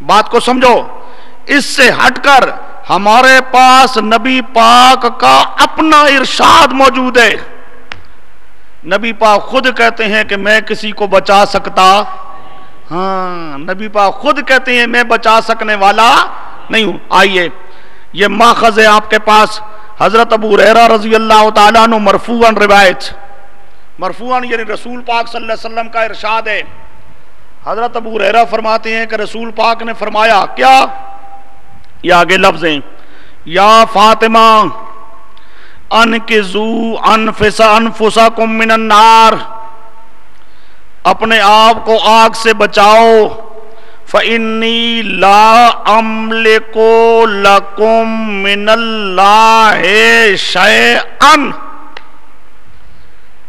بات کو سمجھو، اس سے ہٹ کر ہمارے پاس نبی پاک کا اپنا ارشاد موجود ہے۔ نبی پاک خود کہتے ہیں کہ میں کسی کو بچا سکتا، ہاں نبی پاک خود کہتے ہیں میں بچا سکنے والا نہیں ہوں۔ آئیے یہ ماخذ ہے آپ کے پاس حضرت ابو ہریرہ رضی اللہ تعالیٰ عنہ مرفوعاً روایت، مرفوعاً یعنی رسول پاک صلی اللہ علیہ وسلم کا ارشاد ہے۔ حضرت ابو ہریرہ فرماتے ہیں کہ رسول پاک نے فرمایا کیا؟ یہ آگے لفظ ہیں، یا فاطمہ انقذوا انفسکم من النار، اپنے آپ کو آگ سے بچاؤ، فإنی لا املک لکم من اللہ شیئا۔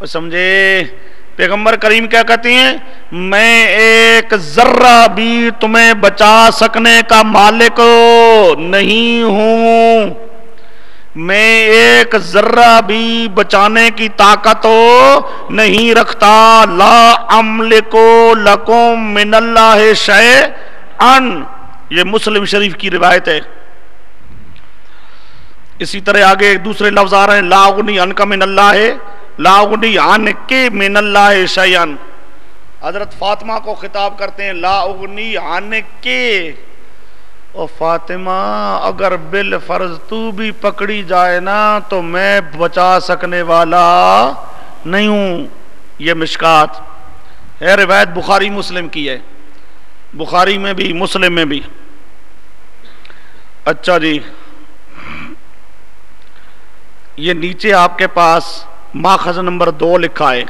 سمجھے پیغمبر کریم کیا کہتے ہیں؟ میں ایک ذرہ بھی تمہیں بچا سکنے کا مالک نہیں ہوں، میں ایک ذرہ بھی بچانے کی طاقت نہیں رکھتا۔ لا املک لکم من اللہ شیئا، یہ مسلم شریف کی روایت ہے۔ اسی طرح آگے دوسرے لفظ آ رہے ہیں، لا اغنی عنک من اللہ، لا اغنی عنک من اللہ شیئا۔ حضرت فاطمہ کو خطاب کرتے ہیں، لا اغنی عنک، او فاطمہ اگر بالفرض تو بھی پکڑی جائے نا تو میں بچا سکنے والا نہیں ہوں۔ یہ مشکات ہے، روایت بخاری مسلم کی ہے، بخاری میں بھی مسلم میں بھی۔ اچھا جی، یہ نیچے آپ کے پاس ماخذ نمبر 2 لکھا ہے،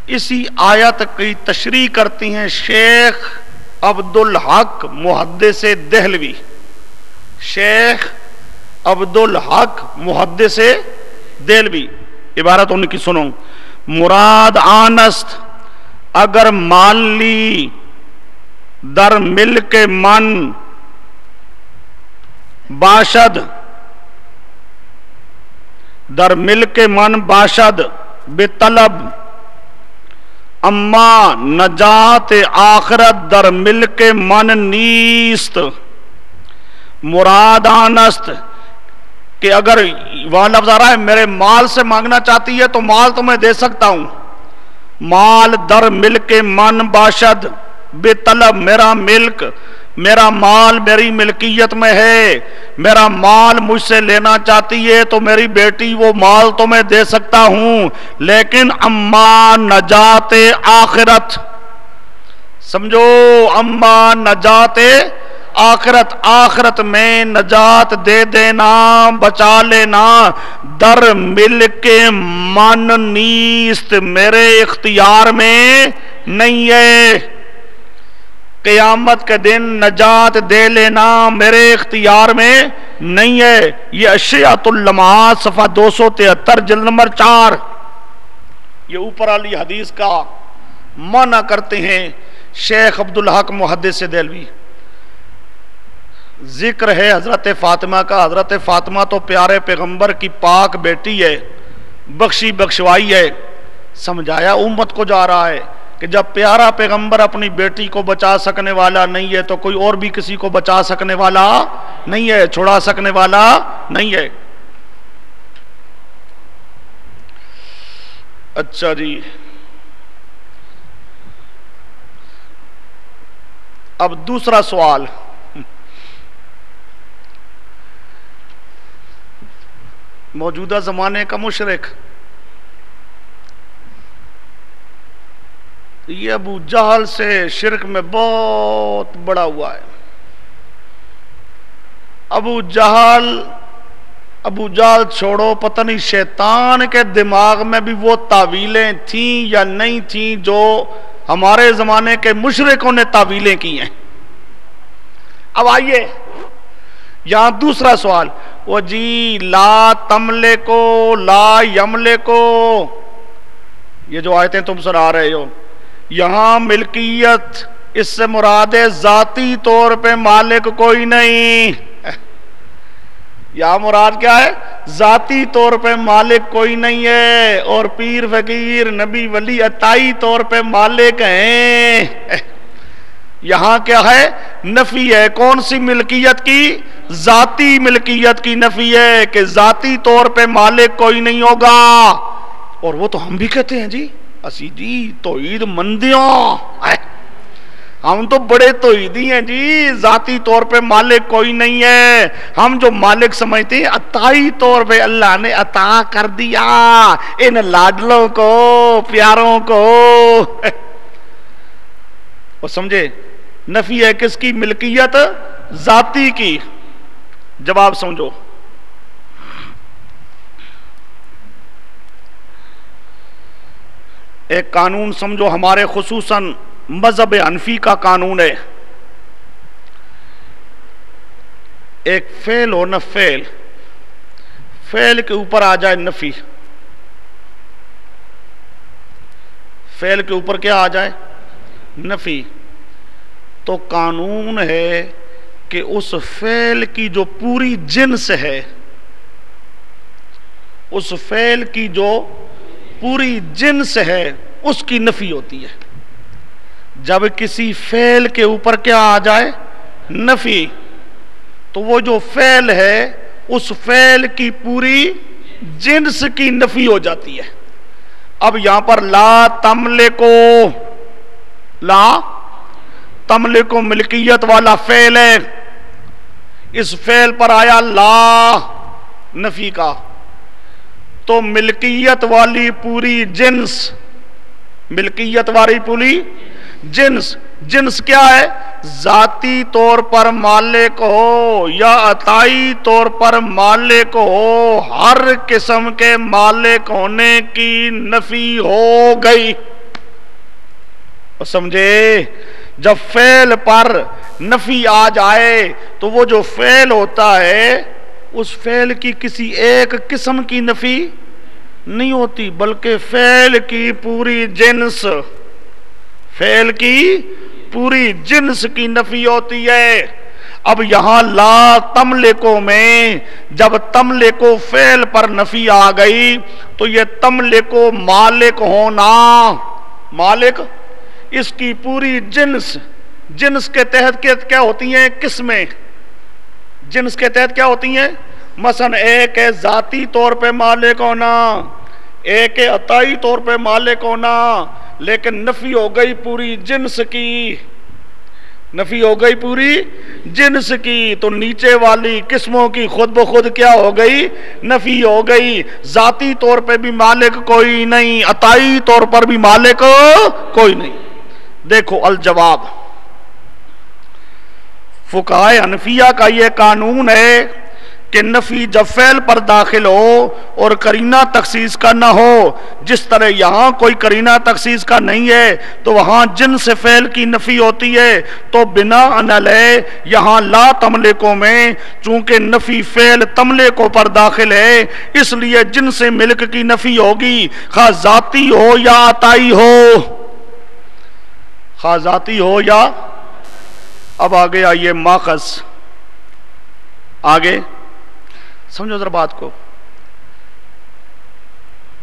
اسی آیت کی تشریح کرتی ہیں شیخ عبدالحق محدث دہلوی، شیخ عبدالحق محدث دہلوی۔ عبارت ان کی سنو، مراد آنست اگر مان لی در ملک من باشد، در ملک من باشد بطلب، اما نجات آخرت در ملک من نیست۔ مراد آنست کہ اگر وہاں لفظ آ رہا ہے میرے مال سے مانگنا چاہتی ہے تو مال تو میں دے سکتا ہوں، مال در ملک من باشد بطلب، میرا ملک میرا مال میری ملکیت میں ہے، میرا مال مجھ سے لینا چاہتی ہے تو میری بیٹی وہ مال تو میں دے سکتا ہوں، لیکن اما نجات آخرت، سمجھو، اما نجات آخرت، آخرت میں نجات دے دینا، بچا لینا، در ملک من نیست، میرے اختیار میں نہیں ہے، قیامت کے دن نجات دے لینا میرے اختیار میں نہیں ہے۔ یہ اشیاء اللمعات صفحہ 273 جلد نمبر 4، یہ اوپر والی حدیث کا معنی کرتے ہیں شیخ عبدالحق محدث دہلوی۔ ذکر ہے حضرت فاطمہ کا، حضرت فاطمہ تو پیارے پیغمبر کی پاک بیٹی ہے، بخشی بخشوائی ہے۔ سمجھایا امت کو جا رہا ہے کہ جب پیارا پیغمبر اپنی بیٹی کو بچا سکنے والا نہیں ہے تو کوئی اور بھی کسی کو بچا سکنے والا نہیں ہے، چھڑا سکنے والا نہیں ہے۔ اچھا جی، اب دوسرا سوال، موجودہ زمانے کا مشرک یہ ابو جہل سے شرک میں بہت بڑا ہوا ہے۔ ابو جہل چھوڑو، پتہ نہیں شیطان کے دماغ میں بھی وہ تعویلیں تھیں یا نہیں تھیں جو ہمارے زمانے کے مشرکوں نے تعویلیں کی ہیں۔ اب آئیے یہاں دوسرا سوال، وہ جی لا تملکو لا یملکو، یہ جو آیتیں تم سنا رہے ہو، یہاں ملکیت اس سے مراد ہے ذاتی طور پہ مالک کوئی نہیں، یہاں مراد کیا ہے؟ ذاتی طور پہ مالک کوئی نہیں ہے، اور پیر فقیر نبی ولی عطائی طور پہ مالک ہیں۔ یہاں کیا ہے؟ نفی ہے، کون سی ملکیت کی؟ ذاتی ملکیت کی نفی ہے کہ ذاتی طور پہ مالک کوئی نہیں ہوگا۔ اور وہ تو ہم بھی کہتے ہیں جی، اسی جی توحید مندیاں، ہم تو بڑے توحیدی ہیں جی، ذاتی طور پہ مالک کوئی نہیں ہے، ہم جو مالک سمجھتے ہیں عطائی طور پہ اللہ نے عطا کر دیا ان لاڈلوں کو، پیاروں کو۔ اور سمجھے نفی ہے کس کی؟ ملکیت ذاتی کی۔ جواب سمجھو، ایک قانون سمجھو، ہمارے خصوصاً مذہب حنفی کا قانون ہے، ایک فعل ہو نہ فعل کے اوپر آ جائے نفی، فعل کے اوپر کیا آ جائے؟ نفی، تو قانون ہے کہ اس فعل کی جو پوری جنس ہے، اس فعل کی جو پوری جنس ہے اس کی نفی ہوتی ہے۔ جب کسی فعل کے اوپر کیا آ جائے؟ نفی، تو وہ جو فعل ہے اس فعل کی پوری جنس کی نفی ہو جاتی ہے۔ اب یہاں پر لا تملکو، لا تملکو ملکیت والا فعل ہے، اس فعل پر آیا لا نفی کا، تو ملکیت والی پوری جنس، ملکیت والی پوری جنس، جنس کیا ہے؟ ذاتی طور پر مالک ہو یا عطائی طور پر مالک ہو، ہر قسم کے مالک ہونے کی نفی ہو گئی۔ سمجھے؟ جب فعل پر نفی آ جائے تو وہ جو فعل ہوتا ہے اس فعل کی کسی ایک قسم کی نفی نہیں ہوتی، بلکہ فعل کی پوری جنس، فعل کی پوری جنس کی نفی ہوتی ہے۔ اب یہاں لا تملکو میں جب تملکو فعل پر نفی آ گئی تو یہ تملکو مالک ہونا، مالک اس کی پوری جنس، جنس کے تحت کیا ہوتی ہیں؟ قسمیں، جنس کے تحت کیا ہوتی ہیں؟ مثلا ایک ہے ذاتی طور پہ مالک ہونا، ایک ہے عطائی طور پہ مالک ہونا، لیکن نفی ہو گئی پوری جنس کی۔ نفی ہو گئی پوری جنس کی، تو نیچے والی قسموں کی خود بخود کیا ہو گئی؟ نفی ہو گئی۔ ذاتی طور پہ بھی مالک کوئی نہیں، عطائی طور پر بھی مالک کوئی نہیں۔ دیکھو الجواب، فقہائے حنفیہ کا یہ قانون ہے کہ نفی جب فعل پر داخل ہو اور قرینہ تخصیص کا نہ ہو، جس طرح یہاں کوئی قرینہ تخصیص کا نہیں ہے تو وہاں جنس فعل کی نفی ہوتی ہے، تو بنا علیہ یہاں لا تملکوں میں چونکہ نفی فعل تملکوں پر داخل ہے، اس لیے جنس ملک کی نفی ہوگی، خواہ ذاتی ہو یا عطائی ہو، خواہ ذاتی ہو یا۔ اب آگے آئیے ماخذ، آگے سمجھو ذرا بات کو۔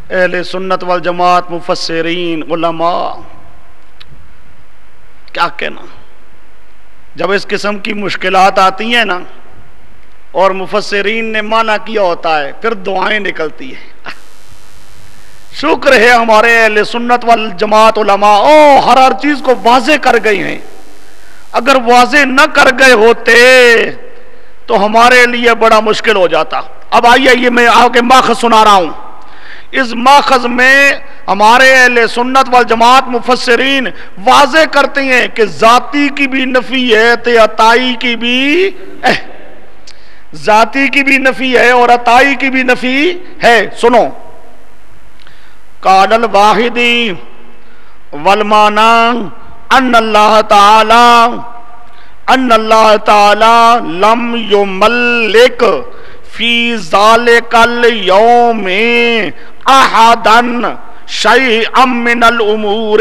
اہل سنت والجماعت، مفسرین، علماء، کیا کہنا، جب اس قسم کی مشکلات آتی ہیں نا اور مفسرین نے معنی کیا ہوتا ہے پھر دعائیں نکلتی ہیں۔ شکر ہے ہمارے اہل سنت والجماعت علماء ہر چیز کو واضح کر گئے ہیں، اگر واضح نہ کر گئے ہوتے تو ہمارے لیے بڑا مشکل ہو جاتا۔ اب آئیے یہ میں آگے ماخذ سنا رہا ہوں، اس ماخذ میں ہمارے اہل سنت والجماعت مفسرین واضح کرتے ہیں کہ ذاتی کی بھی نفی ہے تو عطائی کی بھی ذاتی کی بھی نفی ہے اور عطائی کی بھی نفی ہے۔ سنو، قال الواحدی والمانا ان اللہ تعالی لم یملک فی ذالک الیوم احدا شیئا من الامور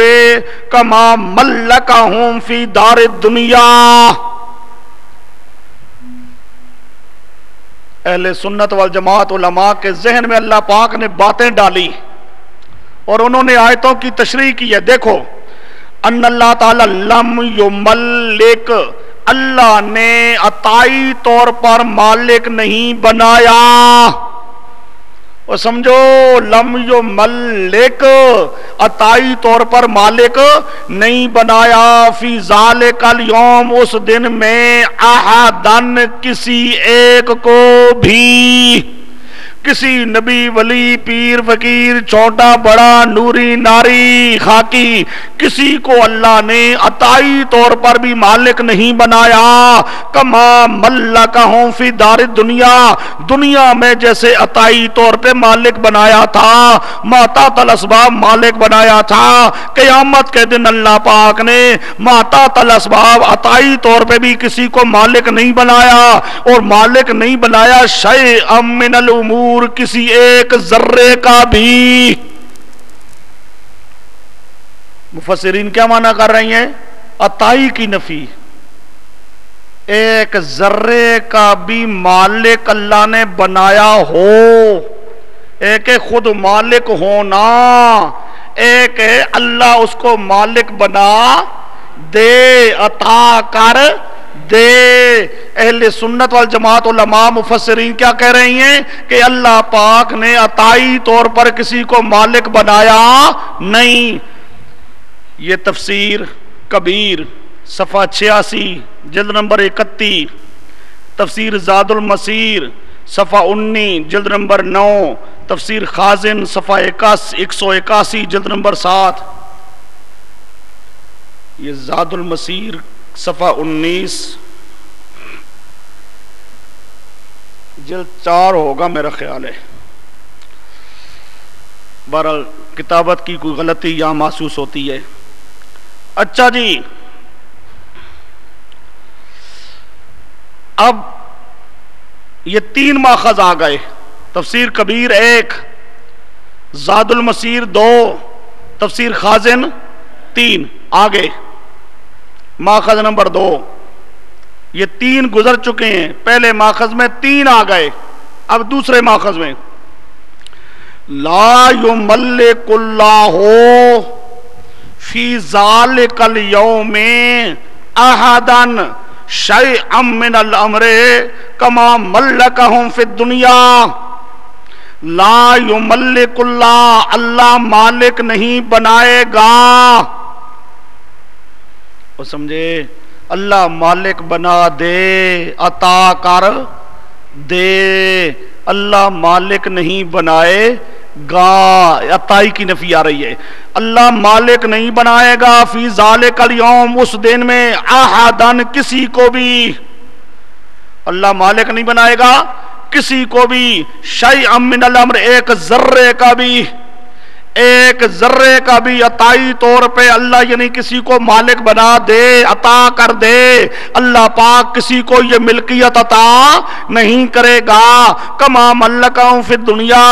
کما ملکہم فی دار الدنیا۔ اہل سنت والجماعت علماء کے ذہن میں اللہ پاک نے باتیں ڈالی اور انہوں نے آیتوں کی تشریح کی ہے۔ دیکھو، ان اللہ تعالی لم یملک، اللہ نے عطائی طور پر مالک نہیں بنایا، اور سمجھو لم یملک عطائی طور پر مالک نہیں بنایا، فی ذالک الیوم اس دن میں، احدن کسی ایک کو بھی، کسی نبی ولی پیر فقیر چھوٹا بڑا نوری ناری خاکی کسی کو اللہ نے عطائی طور پر بھی مالک نہیں بنایا، کما ملکہم فی دار الدنیا، دنیا میں جیسے عطائی طور پہ مالک بنایا تھا، ماتحت الاسباب مالک بنایا تھا، قیامت کے دن اللہ پاک نے ماتحت الاسباب عطائی طور پہ بھی کسی کو مالک نہیں بنایا، اور مالک نہیں بنایا شیئا من الامور، کسی ایک ذرے کا بھی۔ مفسرین کیا معنی کر رہی ہیں؟ عطائی کی نفی، ایک ذرے کا بھی مالک اللہ نے بنایا ہو، ایک ہے خود مالک ہونا، ایک ہے اللہ اس کو مالک بنا دے، عطا کر دے۔ اہل سنت والجماعت علماء مفسرین کیا کہہ رہی ہیں کہ اللہ پاک نے عطائی طور پر کسی کو مالک بنایا نہیں۔ یہ تفسیر کبیر صفحہ 86 جلد نمبر 31، تفسیر زاد المسیر صفحہ 19 جلد نمبر 9، تفسیر خازن صفحہ 181 جلد نمبر 7۔ یہ زاد المسیر صفحہ 19 جلد 4 ہوگا میرا خیال ہے، بہرحال کتابت کی کوئی غلطی یہاں محسوس ہوتی ہے۔ اچھا جی، اب یہ 3 ماخذ آ گئے، تفسیر کبیر 1، زاد المسیر 2، تفسیر خازن 3۔ آگے ماخذ نمبر 2، یہ 3 گزر چکے ہیں، پہلے ماخذ میں 3 آ گئے، اب دوسرے ماخذ میں لا یملک اللہ فی ذالک الیوم احدا شیئا من الامر کما ملکہم فی الدنیا۔ لا یملک اللہ، اللہ مالک نہیں بنائے گا، اور سمجھے اللہ مالک بنا دے، عطا کر دے، اللہ مالک نہیں بنائے گا، عطائی کی نفی آ رہی ہے، اللہ مالک نہیں بنائے گا فی ذالک الیوم، اس دن میں احدن کسی کو بھی، اللہ مالک نہیں بنائے گا کسی کو بھی، شیئا من الامر، ایک ذرے کا بھی، ایک ذرے کا بھی عطائی طور پہ اللہ یعنی کسی کو مالک بنا دے، عطا کر دے، اللہ پاک کسی کو یہ ملکیت عطا نہیں کرے گا، کما ملکہم فی الدنیا،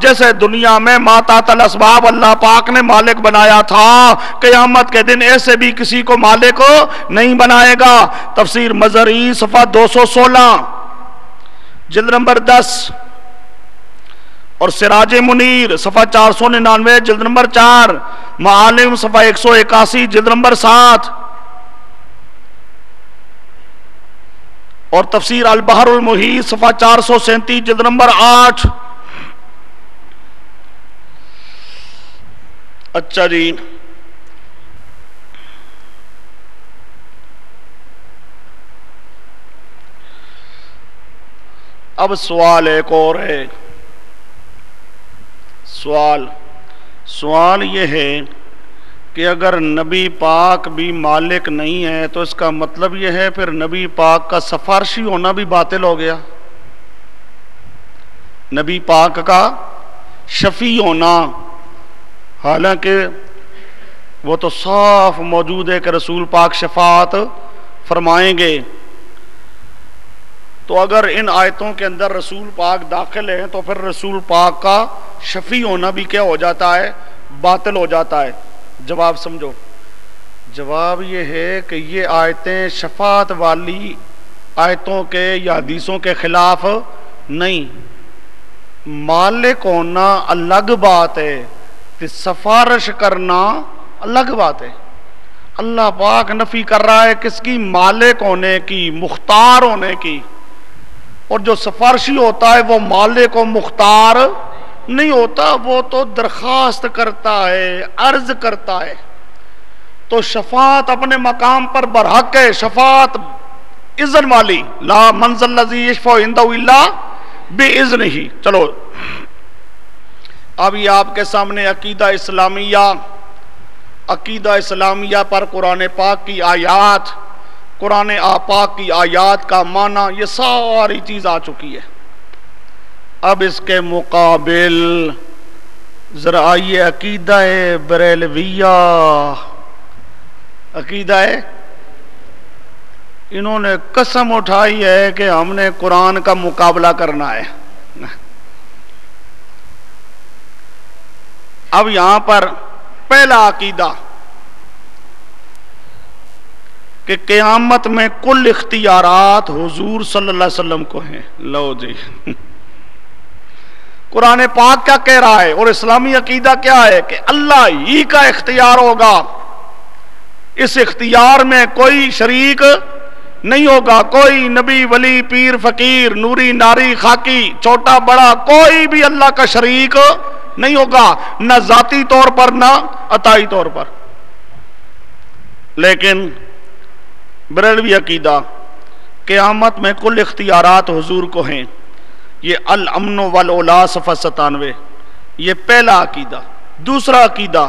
جیسے دنیا میں ما تحت الاسباب اللہ پاک نے مالک بنایا تھا، قیامت کے دن ایسے بھی کسی کو مالک نہیں بنائے گا۔ تفسیر مظہری صفحہ 216 جلد نمبر 10 اور سراج منیر صفحہ 499 جلد نمبر 4، معالم صفحہ 181 جلد نمبر 7، اور تفسیر البحر المحیط صفحہ 437 جلد نمبر 8۔ اچھا جی، اب سوال ایک اور ہے، سوال یہ ہے کہ اگر نبی پاک بھی مالک نہیں ہے تو اس کا مطلب یہ ہے پھر نبی پاک کا سفارشی ہونا بھی باطل ہو گیا، نبی پاک کا شفیع ہونا، حالانکہ وہ تو صاف موجود ہے کہ رسول پاک شفاعت فرمائیں گے، تو اگر ان آیتوں کے اندر رسول پاک داخل ہیں تو پھر رسول پاک کا شفیع ہونا بھی کیا ہو جاتا ہے؟ باطل ہو جاتا ہے۔ جواب سمجھو، جواب یہ ہے کہ یہ آیتیں شفاعت والی آیتوں کے یا حدیثوں کے خلاف نہیں، مالک ہونا الگ بات ہے، سفارش کرنا الگ بات ہے۔ اللہ پاک نفی کر رہا ہے کس کی؟ مالک ہونے کی، مختار ہونے کی، اور جو سفارشی ہوتا ہے وہ مالک و مختار نہیں ہوتا، وہ تو درخواست کرتا ہے، عرض کرتا ہے۔ تو شفاعت اپنے مقام پر برحق ہے، شفاعت اذن والی، لا من ذا الذی یشفع عندہ الا باذنہ۔ چلو اب یہ آپ کے سامنے عقیدہ اسلامیہ پر قرآن پاک کی آیات، قرآن پاک کی آیات کا معنی، یہ ساری چیز آ چکی ہے۔ اب اس کے مقابل ذرا آئیے عقیدہ بریلویہ، عقیدہ انہوں نے قسم اٹھائی ہے کہ ہم نے قرآن کا مقابلہ کرنا ہے۔ اب یہاں پر پہلا عقیدہ کہ قیامت میں کل اختیارات حضور صلی اللہ علیہ وسلم کو ہیں۔ لو جی، قرآن پاک کیا کہہ رہا ہے اور اسلامی عقیدہ کیا ہے کہ اللہ ہی کا اختیار ہوگا، اس اختیار میں کوئی شریک نہیں ہوگا، کوئی نبی ولی پیر فقیر نوری ناری خاکی چھوٹا بڑا کوئی بھی اللہ کا شریک نہیں ہوگا، نہ ذاتی طور پر نہ عطائی طور پر۔ لیکن بریلوی عقیدہ قیامت میں کل اختیارات حضور کو ہیں، یہ الامن والعلا صفحہ 97، یہ پہلا عقیدہ۔ دوسرا عقیدہ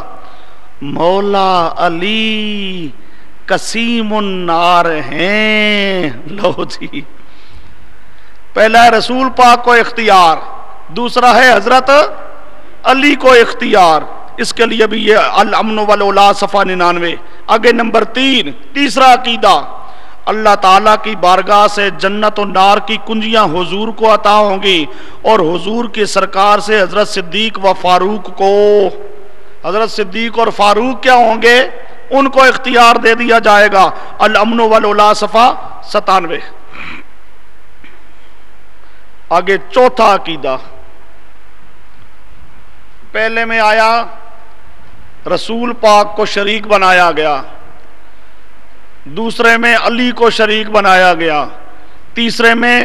مولا علی قسیم النار ہیں۔ لو جی، پہلا ہے رسول پاک کو اختیار، دوسرا ہے حضرت علی کو اختیار، اس کے لیے بھی یہ الامن والعلا صفحہ 99۔ آگے نمبر 3، تیسرا عقیدہ اللہ تعالیٰ کی بارگاہ سے جنت و نار کی کنجیاں حضور کو عطا ہوں گی، اور حضور کی سرکار سے حضرت صدیق و فاروق کو، حضرت صدیق اور فاروق کیا ہوں گے؟ ان کو اختیار دے دیا جائے گا۔ الامن والعلا صفحہ 97۔ آگے چوتھا عقیدہ، پہلے میں آیا رسول پاک کو شریک بنایا گیا، دوسرے میں علی کو شریک بنایا گیا، تیسرے میں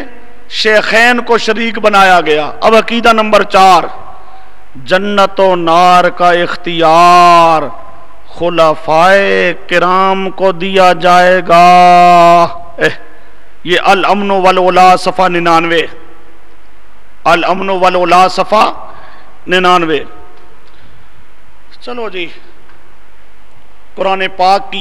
شیخین کو شریک بنایا گیا۔ اب عقیدہ نمبر 4، جنت و نار کا اختیار خلفائے کرام کو دیا جائے گا۔ یہ الامن والولا صفحہ 99، الامن والولا صفحہ 99۔ چلو جی، قرآن پاک کی